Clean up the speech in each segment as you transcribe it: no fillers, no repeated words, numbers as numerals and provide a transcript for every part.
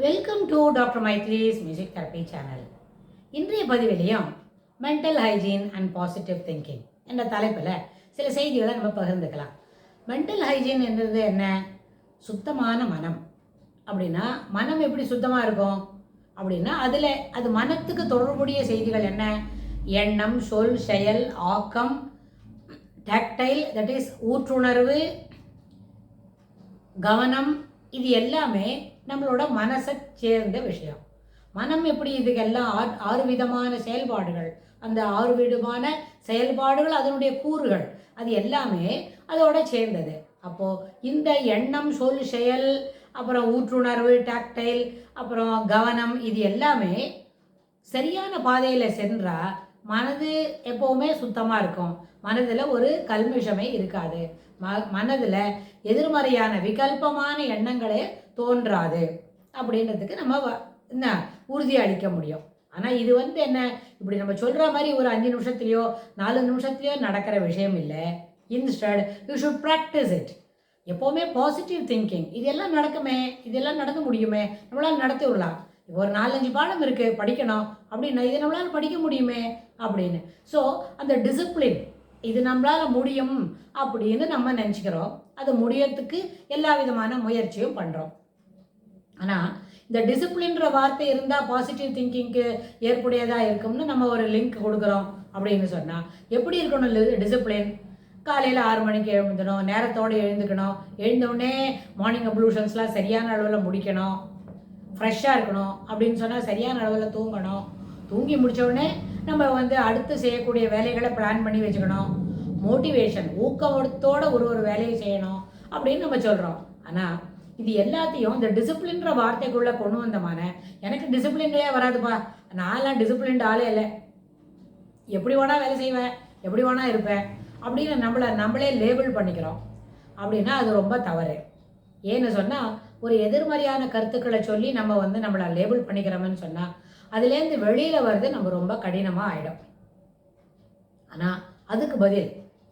Welcome to doctor Maitri's music therapy channel. இன்றைய பதிவிலையும் mental hygiene and positive thinking என்ற தலைப்பில் சில செய்திகளை நம்ம பகிர்ந்துக்கலாம். மென்டல் ஹைஜீன் என்றது என்ன? சுத்தமான மனம். அப்படின்னா மனம் எப்படி சுத்தமாக இருக்கும் அப்படின்னா அது மனத்துக்கு தொடர்புடைய செய்திகள் என்ன? எண்ணம், சொல், செயல், ஆக்கம், டாக்டைல், தட் இஸ் ஊற்றுணர்வு, கவனம், இது எல்லாமே நம்மளோட மனசை சேர்ந்த விஷயம். மனம் எப்படி இதுக்கெல்லாம் ஆறு விதமான செயல்பாடுகள், அந்த 6 விதமான செயல்பாடுகள் அதனுடைய கூறுகள், அது எல்லாமே அதோட சேர்ந்தது. அப்போது இந்த எண்ணம், சொல், செயல், அப்புறம் ஊற்றுணர்வு, டாக்டைல், அப்புறம் கவனம், இது எல்லாமே சரியான பாதையில் சென்றால் மனது எப்போவுமே சுத்தமாக இருக்கும். மனதில் ஒரு கல்மிஷமே இருக்காது. மனதில் எதிர்மறையான விகல்பமான எண்ணங்களே தோன்றாது அப்படின்றதுக்கு நம்ம என்ன உறுதி அளிக்க முடியும். ஆனால் இது என்ன, இப்படி நம்ம சொல்கிற மாதிரி ஒரு 5 நிமிஷத்துலையோ 4 நிமிஷத்துலையோ நடக்கிற விஷயம் இல்லை. Instead you should practice it. எப்போவுமே பாசிட்டிவ் திங்கிங், இதெல்லாம் நடக்குமே, இதெல்லாம் நடக்க முடியுமே, நம்மளால் நடத்தி விடலாம். இப்போ ஒரு 4-5 பாடம் இருக்குது படிக்கணும் அப்படின்னா இதை நம்மளால் படிக்க முடியுமே அப்படின்னு. ஸோ அந்த டிசிப்ளின், இது நம்மளால் முடியும் அப்படின்னு நம்ம நினச்சிக்கிறோம். அது முடியறதுக்கு எல்லா விதமான முயற்சியும் பண்ணுறோம். ஆனால் இந்த டிசிப்ளின்ற வார்த்தை இருந்தால் பாசிட்டிவ் திங்கிங்க்கு ஏற்புடையதாக இருக்கும்னு நம்ம ஒரு லிங்க் கொடுக்குறோம் அப்படின்னு சொன்னால் எப்படி இருக்கணும் டிசிப்ளின்? காலையில் 6 மணிக்கு எழுந்துக்கணும், நேரத்தோடு எழுந்துக்கணும், எழுந்தவுடனே மார்னிங் அப்ளூஷன்ஸ்லாம் சரியான அளவில் முடிக்கணும், ஃப்ரெஷ்ஷாக இருக்கணும் அப்படின்னு சொன்னால் சரியான அளவில் தூங்கணும், தூங்கி முடித்தவுடனே நம்ம அடுத்து செய்யக்கூடிய வேலைகளை பிளான் பண்ணி வச்சுக்கணும், மோட்டிவேஷன், ஊக்கத்தோடு ஒரு வேலையை செய்யணும் அப்படின்னு நம்ம சொல்கிறோம். ஆனால் இது எல்லாத்தையும் இந்த டிசிப்ளின்ற வார்த்தைக்குள்ளே கொண்டு வந்தமான, எனக்கு டிசிப்ளின்லேயே வராதுப்பா, நான்லாம் டிசிப்ளின்ட் ஆளே இல்லை, எப்படி வேணால் வேலை செய்வேன், எப்படி வேணால் இருப்பேன் அப்படின்னு நம்மளே லேபிள் பண்ணிக்கிறோம். அப்படின்னா அது ரொம்ப தவறு. ஏன்னு சொன்னால் ஒரு எதிர்மறையான கருத்துக்களை சொல்லி நம்ம நம்மளை லேபிள் பண்ணிக்கிறோம்னு சொன்னால் அதுலேருந்து வெளியில் வருது நம்ம ரொம்ப கடினமாக ஆகிடும். ஆனால் அதுக்கு பதில்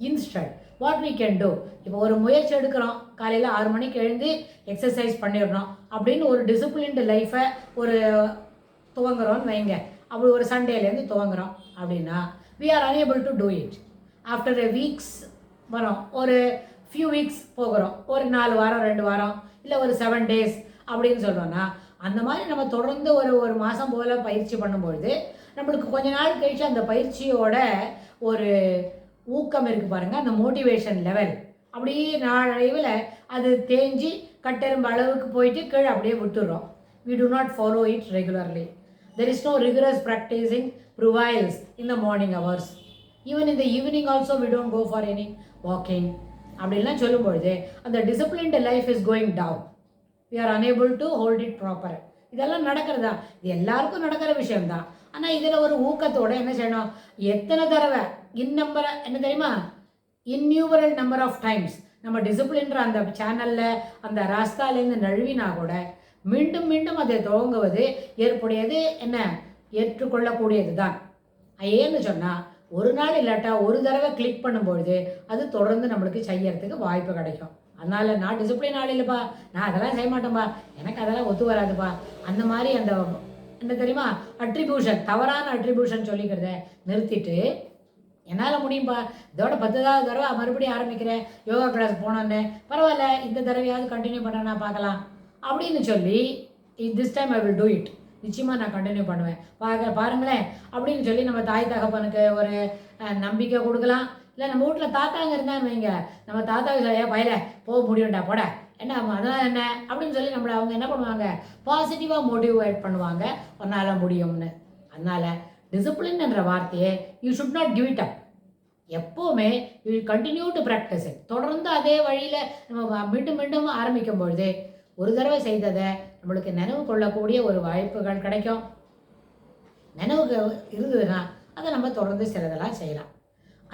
instant what we can do, இப்போ ஒரு முயற்சி எடுக்கிறோம், காலையில் 6 மணிக்கு எழுந்து எக்ஸசைஸ் பண்ணிடணும் அப்படின்னு ஒரு டிசிப்ளின்டு லைஃப்பை துவங்குறோன்னு வைங்க. அப்படி ஒரு சண்டேலேருந்து துவங்குறோம் அப்படின்னா we are unable to do it. After a weeks வரோம், ஒரு ஃபியூ வீக்ஸ் போகிறோம், ஒரு 4 வாரம் 2 வாரம் இல்லை ஒரு 7 days அப்படின்னு சொல்கிறோன்னா அந்த மாதிரி நம்ம தொடர்ந்து ஒரு மாதம் போல் பயிற்சி பண்ணும்பொழுது நம்மளுக்கு கொஞ்ச நாள் கழிச்சு அந்த பயிற்சியோட ஒரு ஊக்கம் இருக்குது பாருங்கள், அந்த மோட்டிவேஷன் லெவல் அப்படியே நாளடைவில் அது தேஞ்சி கட்டெரும்பு அளவுக்கு போயிட்டு கீழே அப்படியே விட்டுடுறோம். we do not follow it regularly. There is no rigorous practicing prevails in the morning hours. Even in the evening also we don't go for any walking அப்படின்லாம் சொல்லும்பொழுது அந்த disciplined life is going down. we are unable to hold it proper. இதெல்லாம் நடக்கிறதா? இது எல்லாருக்கும் நடக்கிற விஷயம்தான். ஆனால் இதில் ஒரு ஊக்கத்தோடு என்ன செய்யணும், எத்தனை தடவை நம்பரை என்ன தெரியுமா, இன்யூமரல் நம்பர் ஆஃப் டைம்ஸ் நம்ம டிசிப்ளின்ற அந்த சேனலில் அந்த ராஸ்தாலேருந்து நழுவினா கூட மீண்டும் மீண்டும் அதை துவங்குவது ஏற்புடையது, என்ன ஏற்றுக்கொள்ளக்கூடியது தான். ஏன்னு சொன்னால் ஒரு நாள் இல்லாட்டா ஒரு தடவை கிளிக் பண்ணும்பொழுது அது தொடர்ந்து நம்மளுக்கு செய்யறதுக்கு வாய்ப்பு கிடைக்கும். அதனால் நான் டிசிப்ளின் ஆள் இல்லைப்பா, நான் அதெல்லாம் செய்ய மாட்டேன்ப்பா, எனக்கு அதெல்லாம் ஒத்து வராதுப்பா, அந்த மாதிரி அந்த என்ன தெரியுமா அட்ரிபியூஷன், தவறான அட்ரிபியூஷன் சொல்லிக்கிறத நிறுத்திட்டு என்னால் முடியும்பா, இதோட 10வது தடவை மறுபடியும் ஆரம்பிக்கிறேன், யோகா கிளாஸ் போனோன்னு, பரவாயில்ல இந்த தடவையாவது கண்டினியூ பண்ண பார்க்கலாம் அப்படின்னு சொல்லி this time I will do it, நிச்சயமாக நான் கண்டினியூ பண்ணுவேன் பாருங்களேன் அப்படின்னு சொல்லி நம்ம தாய் தகப்பனுக்கு ஒரு நம்பிக்கை கொடுக்கலாம். இல்லை நம்ம வீட்டில் தாத்தாங்க இருந்தான்னு வைங்க, நம்ம தாத்தாவுக்கு சொல்ல பயில போக முடியும்டா போட என்ன அதெல்லாம் என்ன அப்படின்னு சொல்லி நம்மளை அவங்க என்ன பண்ணுவாங்க, பாசிட்டிவாக மோட்டிவேட் பண்ணுவாங்க, உன்னால் முடியும்னு. அதனால் டிசிப்ளின் என்ற வார்த்தையை you should not give it up. எப்போவுமே you continue to practise it. தொடர்ந்து அதே வழியில் நம்ம மீண்டும் மீண்டும் ஆரம்பிக்கும் பொழுது ஒரு தடவை செய்ததை நம்மளுக்கு நினைவு கொள்ளக்கூடிய ஒரு வாய்ப்புகள் கிடைக்கும். நினைவுக்கு இருந்ததுன்னா அதை நம்ம தொடர்ந்து சிலதெல்லாம் செய்யலாம்.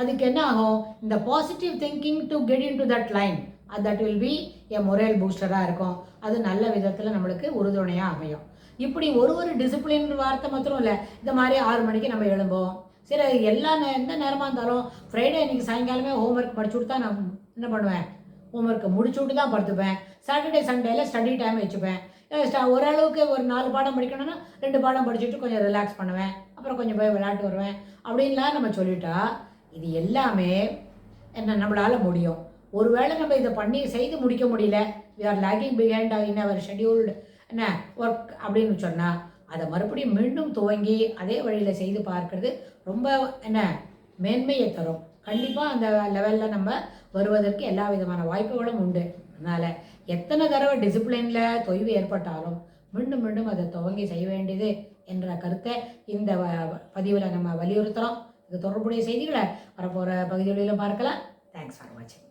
அதுக்கு என்ன ஆகும், இந்த positive thinking to get into that line, that will be a moral பூஸ்டராக இருக்கும். அது நல்ல விதத்தில் நம்மளுக்கு உறுதுணையாக அமையும். இப்படி ஒரு டிசிப்ளின் வார்த்தை மாத்திரம் இல்லை, இந்த மாதிரி 6 மணிக்கு நம்ம எழும்போம். சரி, எந்த நேரமாக இருந்தாலும் ஃப்ரைடே இன்றைக்கி சாயங்காலமே ஹோம்ஒர்க் படிச்சு கொடுத்தா நான் என்ன பண்ணுவேன், ஹோம்ஒர்க்கை முடிச்சு விட்டு தான் படுத்துப்பேன். சாட்டர்டே சண்டேல ஸ்டடி டைம் வச்சுப்பேன். ஓரளவுக்கு ஒரு 4 பாடம் படிக்கணும்னா 2 பாடம் படிச்சுட்டு கொஞ்சம் ரிலாக்ஸ் பண்ணுவேன், அப்புறம் கொஞ்சம் போய் விளையாட்டு வருவேன் அப்படின்லாம் நம்ம சொல்லிட்டா இது எல்லாமே என்ன நம்மளால் முடியும். ஒருவேளை நம்ம இதை பண்ணி செய்து முடிக்க முடியல, we are lagging behind in our scheduled என்ன ஒர்க் அப்படின்னு சொன்னால் அதை மறுபடியும் மீண்டும் துவங்கி அதே வழியில் செய்து பார்க்கறது ரொம்ப என்ன மேன்மையை தரும். கண்டிப்பாக அந்த லெவலில் நம்ம வருவதற்கு எல்லா விதமான வாய்ப்புகளும் உண்டு. அதனால் எத்தனை தடவை டிசிப்ளினில் தொய்வு ஏற்பட்டாலும் மீண்டும் மீண்டும் அதை துவங்கி செய்ய வேண்டியது என்ற கருத்தை இந்த பதிவில் நம்ம வலியுறுத்துகிறோம். இது தொடர்புடைய செய்திகளை வரப்போகிற பகுதிகளிலும் பார்க்கலாம். தேங்க்ஸ் ஃபார் வாட்சிங்.